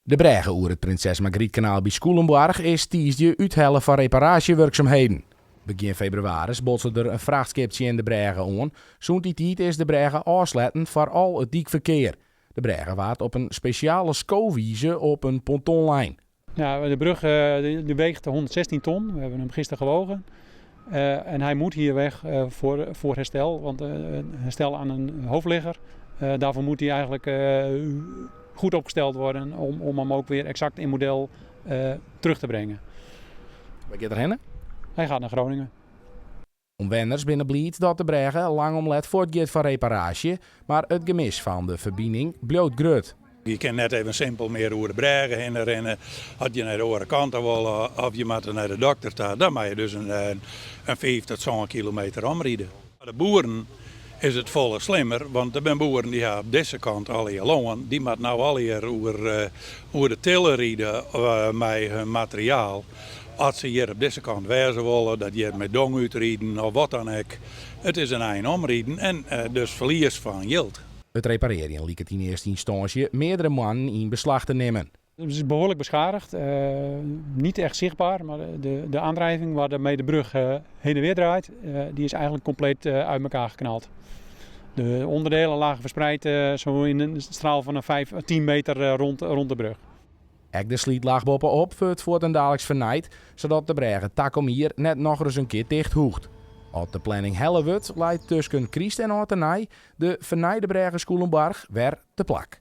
De bregen oer het Prinses Margrietkanaal bij Scoelenborg is tiisdje uithellen van reparatiewerkzaamheden. Begin februari botste er een vrachtschipje in de bregen aan. Zo'n die tijd is de bregen afsletten voor al het diekverkeer. De bregen waart op een speciale skowieze op een pontonlijn. Ja, de brug die weegt 116 ton. We hebben hem gisteren gewogen. En hij moet hier weg voor herstel. Want herstel aan een hoofdligger, daarvoor moet hij eigenlijk goed opgesteld worden om hem ook weer exact in model terug te brengen. Waar gaat er heen? Hij gaat naar Groningen. Omwenners binnen blied dat de bregen lang omlet voortgaat van reparatie, maar het gemis van de verbinding bloot groot. Je kan net even simpel meer over de bregen heen rennen. Had je naar de andere kant willen of je moet naar de dokter staan, dan moet je dus een 5 tot 7 kilometer omrijden. De boeren is het volle slimmer, want er zijn boeren die op deze kant al hier lopen. Die moeten nou al hier over de tillen rijden met hun materiaal. Als ze hier op deze kant wezen willen, dat je met dong uitrijden of wat dan ook. Het is een eind omrijden en dus verlies van geld. Het repareren liep het in eerste instantie meerdere mannen in beslag te nemen. Het is behoorlijk beschadigd. Niet echt zichtbaar, maar de aandrijving waarmee de brug heen en weer draait, die is eigenlijk compleet uit elkaar geknald. De onderdelen lagen verspreid zo in een straal van een 10 meter rond de brug. Ook de sliet lag bovenop voor het dagelijks vernijt, zodat de bregen Takomir net nog eens een keer dicht hoegt. Als de planning helle wordt, leidt tussen Christ en Ortenij de vernijde bregen Scoelenborg weer te plak.